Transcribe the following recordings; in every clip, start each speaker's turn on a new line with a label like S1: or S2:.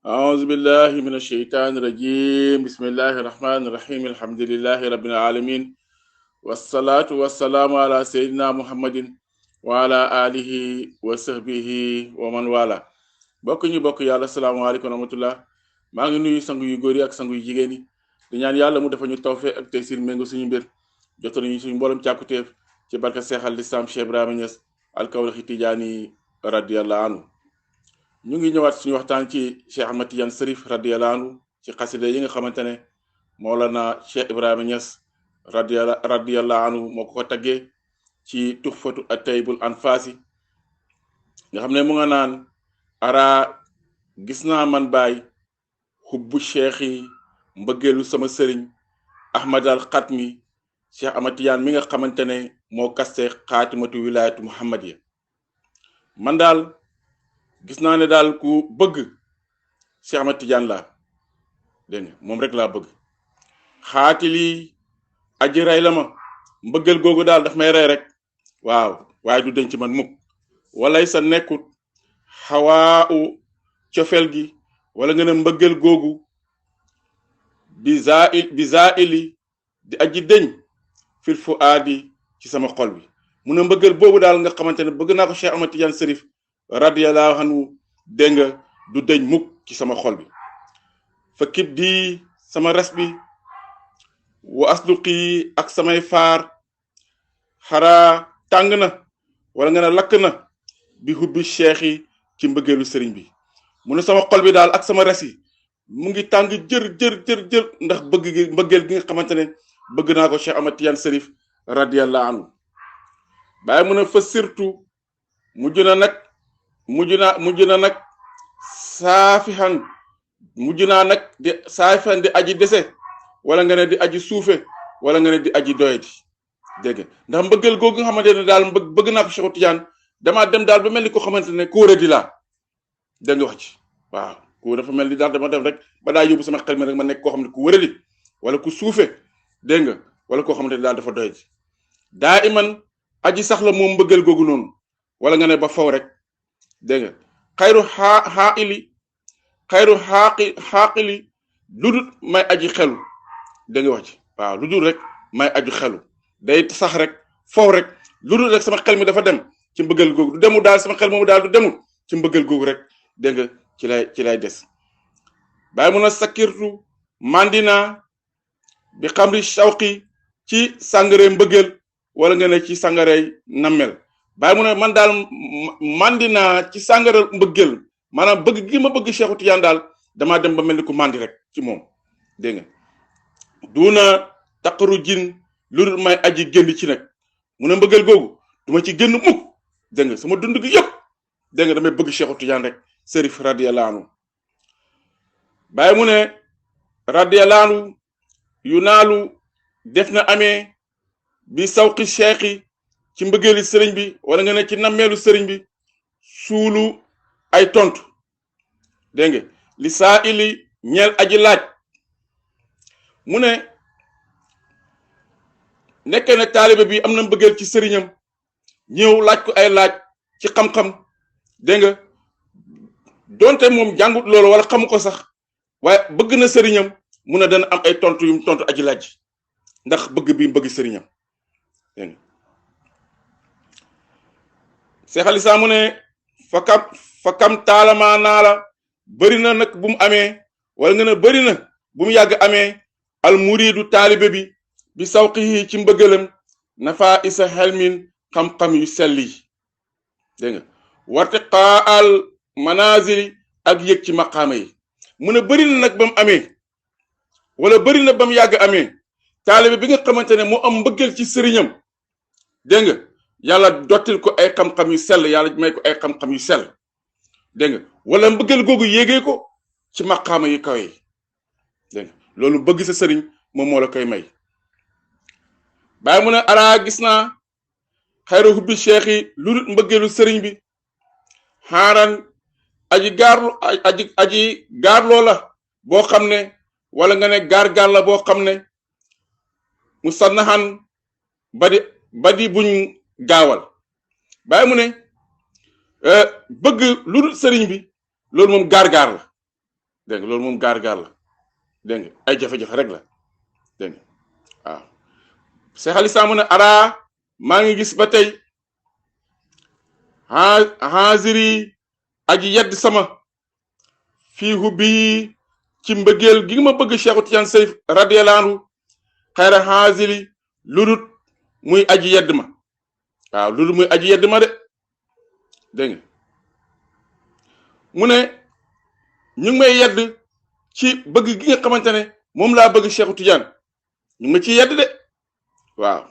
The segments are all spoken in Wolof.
S1: أعوذ بالله من الشيطان الرجيم بسم الله الرحمن الرحيم الحمد لله رب العالمين والصلاة والسلام على سيدنا محمد وعلى آله وصحبه ومن والاه bokk ñu bokk yàlla salaamaaleykum wa rahmatullah maa ngi nuyu sangu yu góor yi ak sangu yu jigéen yi di ñaan yàlla mu dafa ñu tawfeex ak tey sir méngo suñu mbir jotal ñu suñu mboolem càkkutéef ci barka seexal lislaam Cheikh Ibrahima Niass alkawlaxi tijaani radiyallahu anhu ñu ngi ñëwaat suñu waxtaan ci Cheikh Ahmad Tidiane Cherif radiyallahu anhu ci xasida yi nga xamante ne Mawlana Cheikh Ibrahima Niass radiyallahu anhu moo ko taggee ci tuxfatu at-taybul anfaasi nga xam ne mu nga naan ara gis naa man baay xubbu cheikh yi mbëggeelu sama sëriñ Ahmad al Xatmi Cheikh Ahmad Tidiane mi nga xamante ne moo kaste xaatimatu wilaayatu muhammadiya man daal gis naa ne daal ku bëgg Cheikh Ahmad Tidiane laa dégg nga moom rek laa bëgg xaatili aji rey la ma mbëggeel googu daal daf may rey rek waaw waaye du denc man mukk walay sa nekkut xawaa u cofeel gi wala nga ne mbëggeel googu bi zaili di aji deñ fil fu aadi ci sama xol bi mu ne mbëggeel boobu daal nga xamante ne bëgg naa ko Cheikh Ahmad Tidiane Cherif radiyallahu anhu dégg nga du deñ mukk ci sama xol bi fa kib di sama res bi wa asluqi ak samay faar xaraa tàng na wala nga ne lakk na bi hubbi cheikh yi ci mbëggeelu sëriñ bi mu ne sama xol bi daal ak sama res yi mu ngi tàng jër ndax mbëggeel gi nga xamante ne bëgg naa ko Cheikh Ahmad Tidiane Cherif radiyallahu anhu bàyyi mu ne fa surtout mujj na nag saafihan mujj naa nag di saafihan di aji dese wala nga ne di aji suufe wala nga ne di aji doyati dégg ndax mbëggeel googu nga xamante ne daal bëgg naa ko Cheikh Tidiane damaa dem daal ba mel ni ko xamante ne ku wëradi laa dégg nga wax ci waaw ku dafa mel ni daal dama dem rek ba daa yóbbu sama xel mi rek ma nekk koo xam ne ku wëradi wala ku suufe dégg nga wala koo xamante ne daal dafa doyati daa iman aji sax la moom mbëggeel googu noonu wala nga ne ba faw rek dégg nga xayru xaaqili lu dul may aji xelu dégg nga wax ci waaw lu dul rek may aju xelu day sax rek faw rek lu dul rek sama xel mi dafa dem ci mbëggeel googu du demu daal sama xel moomu daal du demul ci mbëggeel googu rek dégg nga ci lay des bàyyi mun a sakirtu mandina bi xamri shawqi ci sàngaree mbëggeel wala nga ne ci sàngaree nammel bàyyi mu ne man daal mandina ci sàngaree mbëggeel maanaam bëgg gi ma bëgg Cheikh Tidiane daal damaa dem ba mel ni ku mandi rek ci moom dégg nga duuna taqaru jin lu dul may aji génn ci nag mu ne mbëggeel googu duma ci génn mukk dégg nga sama dund gi yëpp dégg nga damay bëgg Cheikh Tidiane rek Cherif radiyallahu anhu bàyyi mu ne radiyallahu anhu yu naalu def na amee bi sawqi cheikh yi ci mbëggeeli sëriñ bi wala nga ne ci nammeelu sëriñ bi suulu ay tontu dégg nga li saa ili ñeel aji laaj mu ne nekkee ne taalibe bi am na mbëggeel ci sëriñam ñëw laaj ko ay laaj ci xam-xam dégg nga donte moom jàngut loolu wala xamu ko sax waaye bëgg na sëriñam mu ne dana am ay tontu yum tontu aji laaj ndax bëgg bi bëgg sëriñam dégg nga Seex Alisa mu ne fa kam taalama naa la bëri na nag bu mu amee wala nga ne bëri na bu mu yàgg amee al muridu taalibe bi sawqihi ci mbëggalam nafa isa xelmin xam-xam yu sell yi dégg nga warte qaal manazili ak yëg ci maqaama yi mu ne bëri na nag ba mu amee wala bëri na ba mu yàgg amee taalibe bi nga xamante ne moo am mbëggal ci sëriñam dégg nga yàlla dottil ko ay xam-xam yu sell yàlla may ko ay xam-xam yu sell dégg nga wala mbëggeel googu yéegee ko ci maqaama yu kawe yi dégg nga loolu bëgg sa sëriñ moom moo la koy may bàyyi mu ne ara gis naa xayru hubbi cheikh yi lu dul mbëggeelu sëriñ bi xaaran aji gaarloo la boo xam ne wala nga ne gaar la boo xam ne mu sannaxan badi buñ gaawal bàyyi mu ne bëgg lu dul sëriñ bi loolu moom gaar-gaar la dégg nga loolu moom gaar-gaar la dégg nga ay jafe-jafe rek la dégg nga waaw Cheikh al Islam mu ne ara maa ngi gis ba tey haaziri aji yedd sama fii hubbi ci mbëggeel gi ma bëgg Cheikh Tidiane Chérif radiyallahu anhu xayra haazili ludut muy aji yedd ma waaw ludut muy aji yedd ma de dégg nga mu ne ñu ngi may yedd ci bëgg gi nga xamante ne moom laa bëgg Cheikh Tidiane ñu ngi ma ciy yedd de waaw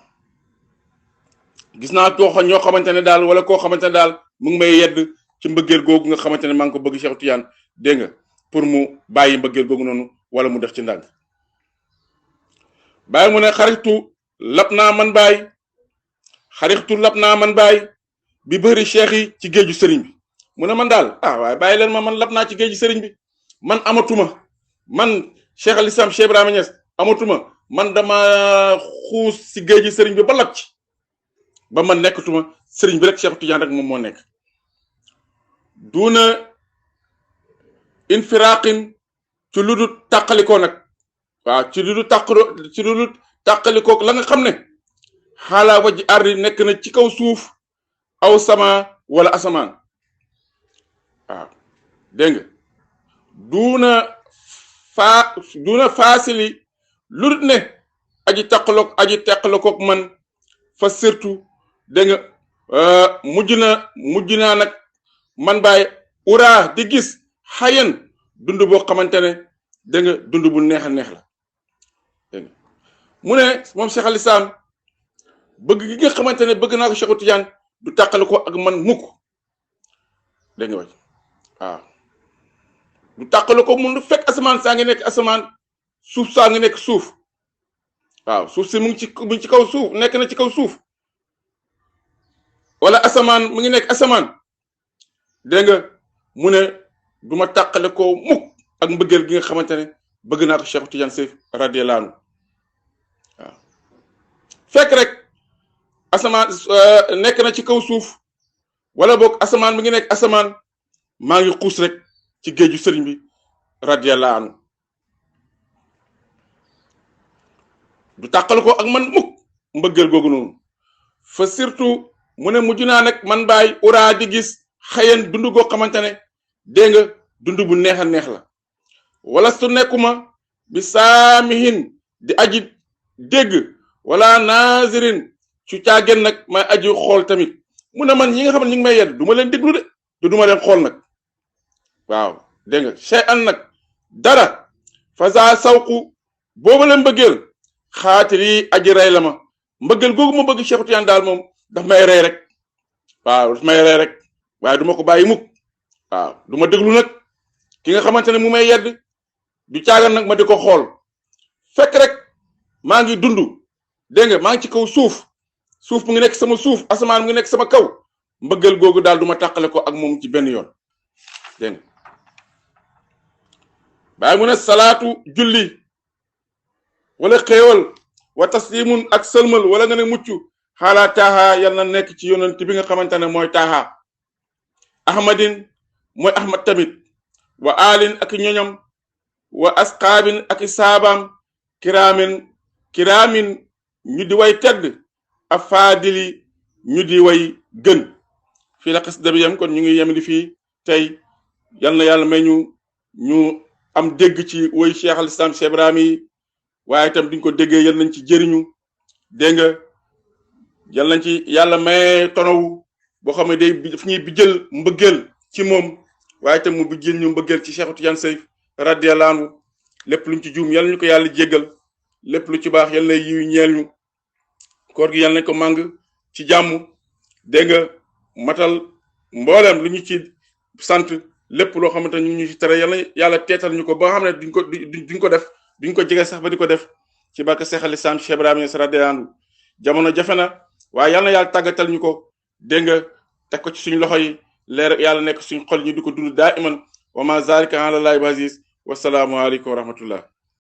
S1: gis naa ñoo xamante ne daal wala koo xamante ne daal mu ngi may yedd ci mbëggeel googu nga xamante ne maa ngi ko bëgg Cheikh Tidiane dégg nga pour mu bàyyi mbëggeel googu noonu wala mu def ci ndànk bàyyi mu ne xaritu lab naa man baay bi bëri cheikh yi ci géeju sëriñ bi mu ne man daal waaye bàyyi leen man lab naa ci géeju sëriñ bi man amatuma man Cheikh al Islam Cheikh Ibrahima Niass amatuma man dama xuus si géeju sëriñ bi ba lab ci ba man nekkatuma sëriñ bi rek Cheikh Tidiane rek moom moo nekk duuna infiraqin ci lu dul tàqalikoo nag waaw ci lu dul tàqalikoo la nga xam ne xaalaa waji ardi nekk na ci kaw suuf aw sama wala asamaan waaw dégg nga duuna faasili lu dul ne aji tàqalikook man fa surtout dégg nga mujj naa nag man baay uraa di gis xayan dund boo xamante ne dégg nga dund bu neex a neex la dégg nga mu ne moom Cheikh al Islam bëgg gi nga xamante ne bëgg naa ko Cheikh Tidiane du tàqale ko ak man mukk dégg nga wàcc waaw du tàqale ko mun du fekk asamaan saa ngi nekk asamaan suuf saa ngi nekk suuf waaw suuf si mu ngi ci kaw suuf nekk na ci kaw suuf wala asamaan mu ngi nekk asamaan dégg nga mu ne du ma tàqale ko mukk ak mbëggeel gi nga xamante ne bëgg naa ko Cheikh Tidiane Chérif radiyallahu anhu waaw fekk rek asamaan nekk na ci kaw suuf wala boog asamaan mi ngi nekk asamaan maa ngi xuus rek ci géeju sëriñ bi radiyallahu anhu du tàqale ko ak man mukk mbëggeel googu noonu fa surtout mu ne mujj naa nag man baay uraa di gis xëyan dund goo xamante ne dégg nga dund bu neex a neex la wala su nekkuma bi saamihin di aji dégg wala nazirin su caageen nag may aji xool tamit mu ne man ñi nga xam ne ñu ngi may yedd du ma leen déglu de du ma leen xool nag waaw dégg nga chey an nag dara fasa sawqu booba la mbëggeel xaatiri aji rey la ma mbëggeel googu ma bëgg Cheikh Tidiane daal moom daf may rey rek waaw daf may rey rek waaye du ma ko bàyyi mukk waaw du ma déglu nag ki nga xamante ne mu may yedd du caagan nag ma di ko xool fekk rek maa ngi dund dégg nga maa ngi ci kaw suuf mu ngi nekk sama suuf asamaan mu ngi nekk sama kaw mbëggeel googu daal du ma tàqale ko ak moom ci benn yoon dégg nga bàyyi mu ne salaatu julli wala xéewal wa taslimun ak sëlmal wala nga ne mucc xaalaa taaha yal na nekk ci yonent bi nga xamante ne mooy taaha ahmadin mooy ahmad tamit wa alin ak ñoñam wa asqaabin ak saabaam kiraamin ñu di way tedd afaadili ñu di way gën fii la xasida bi yam kon ñu ngi yem di fii tey yal na yàlla may ñu am dégg ci woy Cheikh al Islam Cheikh Ibrahima yi waaye itam duñ ko déggee yal nañ ci jëriñu dégg nga yal nañ ci yàlla may tonaw boo xam ne day daf ñuy bijjël mbëggeel ci moom waaye itam mu bijjël ñu mbëggeel ci Cheikh Tidiane Chérif radiyallahu anhu lépp luñ ci juum yal nañu ko yàlla jéggal lépp lu ci baax yal na yiw ñeel ñu koor gi yal nañ ko màng ci jàmm dégg nga matal mboolem lu ñu ci sant lépp loo xamante ñu ngi ñu ci tere yal na yàlla teetal ñu ko ba nga xam ne duñ ko def duñ ko jege sax ba di ko def ci barke Cheikh al Islam Cheikh Ibrahima radiyallahu anhu jamono jafe na waaye yal na yàlla tàggatal ñu ko dégg nga teg ko ci suñu loxo yi leer yàlla nekk suñu xol ñu di ko dund daa iman wa ma zalika ala llahi bi aziz wasalaamu aleykum wa rahmatullah